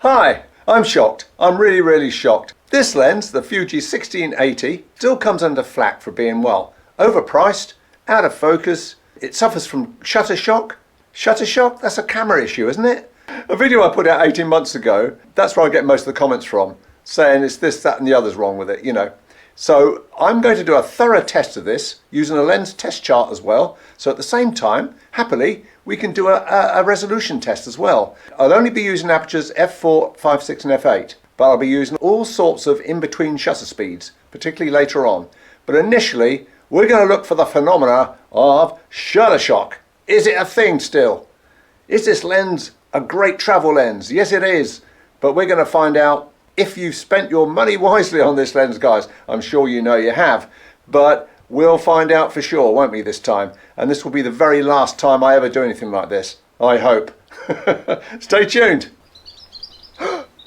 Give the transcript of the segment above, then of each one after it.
Hi, I'm shocked. I'm really shocked. This lens, the Fuji 1680, still comes under flack for being, well, overpriced, out of focus. It suffers from shutter shock. Shutter shock? That's a camera issue, isn't it? A video I put out 18 months ago, that's where I get most of the comments from, saying it's this, that and the other's wrong with it, you know. So I'm going to do a thorough test of this using a lens test chart as well. So at the same time, happily, we can do a resolution test as well. I'll only be using apertures f4, 5, 6 and f8, but I'll be using all sorts of in-between shutter speeds, particularly later on. But initially, we're going to look for the phenomena of shutter shock. Is it a thing still? Is this lens a great travel lens? Yes, it is. But we're going to find out if you've spent your money wisely on this lens, guys. I'm sure you know you have. But we'll find out for sure, won't we, this time? And this will be the very last time I ever do anything like this. I hope. Stay tuned.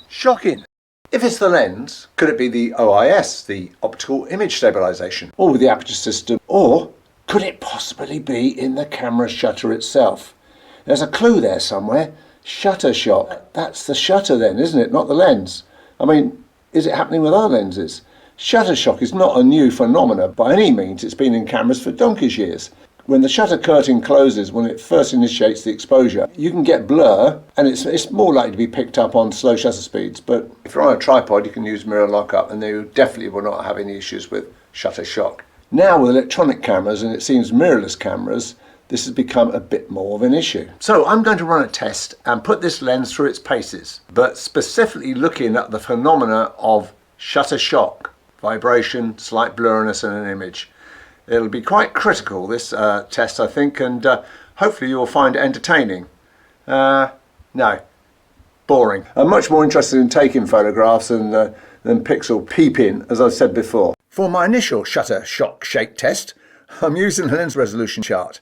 Shocking. If it's the lens, could it be the OIS, the optical image stabilization, or with the aperture system? Or could it possibly be in the camera shutter itself? There's a clue there somewhere. Shutter shock. That's the shutter then, isn't it? Not the lens. I mean, is it happening with other lenses? Shutter shock is not a new phenomenon by any means. It's been in cameras for donkey's years. When the shutter curtain closes, when it first initiates the exposure, you can get blur, and it's more likely to be picked up on slow shutter speeds. But if you're on a tripod, you can use mirror lockup, and you definitely will not have any issues with shutter shock. Now with electronic cameras, and it seems mirrorless cameras, this has become a bit more of an issue. So I'm going to run a test and put this lens through its paces, but specifically looking at the phenomena of shutter shock, vibration, slight blurriness in an image. It'll be quite critical, this test, I think, and hopefully you'll find it entertaining. No, boring. I'm much more interested in taking photographs than pixel peeping, as I've said before. For my initial shutter shock shake test, I'm using a lens resolution chart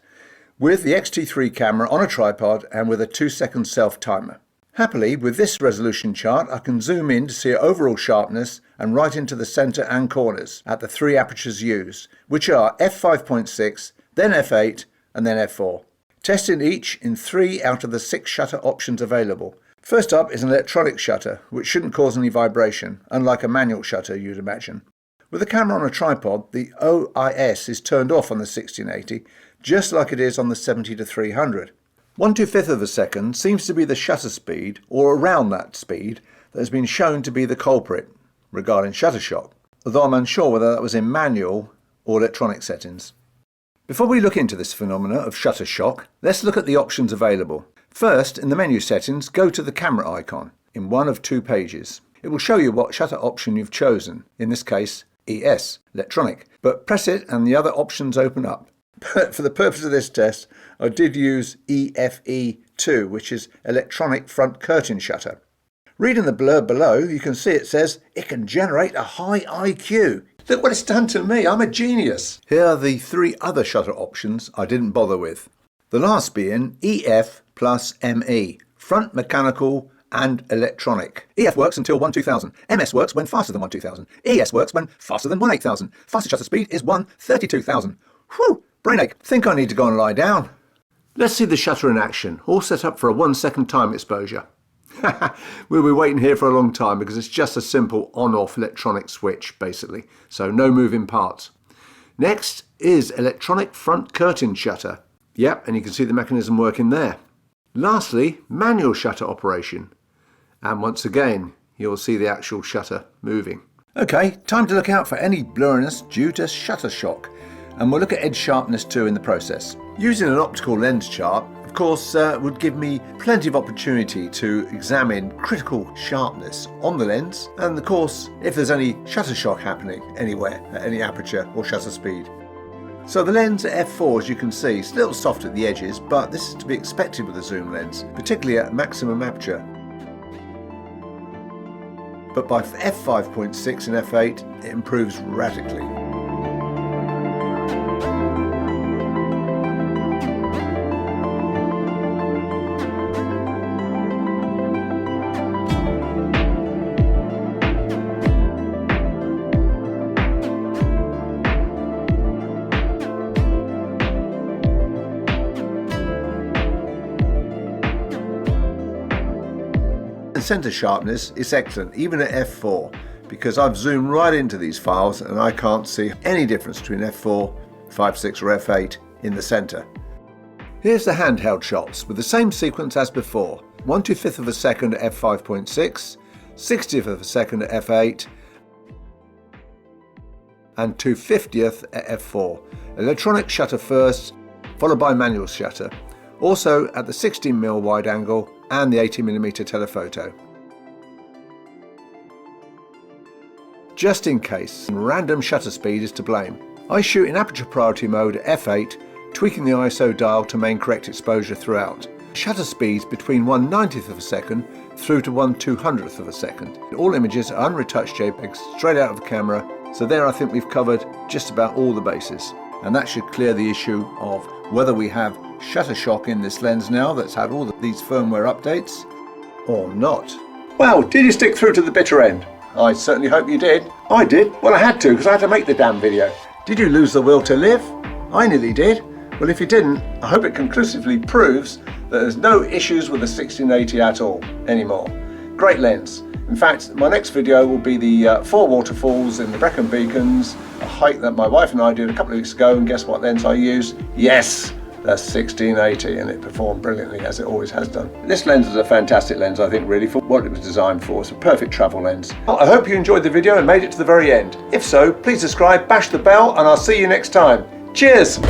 with the XT3 camera on a tripod and with a 2-second self timer. Happily, with this resolution chart, I can zoom in to see overall sharpness and right into the center and corners at the 3 apertures used, which are f5.6, then f8 and then f4. Testing each in 3 out of the 6 shutter options available. First up is an electronic shutter, which shouldn't cause any vibration, unlike a manual shutter you'd imagine. With the camera on a tripod, the OIS is turned off on the 1680, just like it is on the 70-300. 1/2 of a second seems to be the shutter speed, or around that speed, that has been shown to be the culprit regarding shutter shock, although I'm unsure whether that was in manual or electronic settings. Before we look into this phenomena of shutter shock, let's look at the options available. First, in the menu settings, go to the camera icon in one of 2 pages. It will show you what shutter option you've chosen, in this case ES, electronic, but press it and the other options open up. But for the purpose of this test, I did use EFE2, which is electronic front curtain shutter. Reading the blurb below, you can see it says it can generate a high IQ. Look what it's done to me, I'm a genius. Here are the 3 other shutter options I didn't bother with. The last being EF plus ME, front mechanical and electronic. EF works until 1/2000. MS works when faster than 1/2000. ES works when faster than 1/8000. Faster shutter speed is 1/32,000. Whew! Brainache. Think I need to go and lie down. Let's see the shutter in action, all set up for a 1-second time exposure. We'll be waiting here for a long time because it's just a simple on-off electronic switch, basically, so no moving parts. Next is electronic front curtain shutter. Yep, and you can see the mechanism working there. Lastly, manual shutter operation. And once again, you'll see the actual shutter moving. Okay, time to look out for any blurriness due to shutter shock. And we'll look at edge sharpness too in the process. Using an optical lens chart, of course, would give me plenty of opportunity to examine critical sharpness on the lens, and of course, if there's any shutter shock happening anywhere at any aperture or shutter speed. So the lens at f4, as you can see, is a little soft at the edges, but this is to be expected with a zoom lens, particularly at maximum aperture. But by f5.6 and f8, it improves radically. center sharpness is excellent, even at f4, because I've zoomed right into these files and I can't see any difference between f4, 5.6 or f8 in the center. Here's the handheld shots with the same sequence as before. 1/25 of a second at f5.6, 60th of a second at f8, and 2/50th at f4. Electronic shutter first, followed by manual shutter. Also at the 16mm wide angle and the 80mm telephoto. Just in case random shutter speed is to blame, I shoot in aperture priority mode at f8, tweaking the ISO dial to maintain correct exposure throughout. Shutter speeds between 1/90th of a second through to 1/200th of a second. All images are unretouched JPEGs straight out of the camera, so there I think we've covered just about all the bases. And that should clear the issue of whether we have shutter shock in this lens now that's had all these firmware updates or not. Well, did you stick through to the bitter end? I certainly hope you did. I did. Well, I had to, because I had to make the damn video. Did you lose the will to live? I nearly did. Well, if you didn't, I hope it conclusively proves that there's no issues with the 1680 at all anymore. Great lens. In fact, my next video will be the 4 waterfalls in the Brecon Beacons, a hike that my wife and I did a couple of weeks ago, and guess what lens I used? Yes, the 1680, and it performed brilliantly, as it always has done. This lens is a fantastic lens, I think, really, for what it was designed for. It's a perfect travel lens. I hope you enjoyed the video and made it to the very end. If so, please subscribe, bash the bell, and I'll see you next time. Cheers!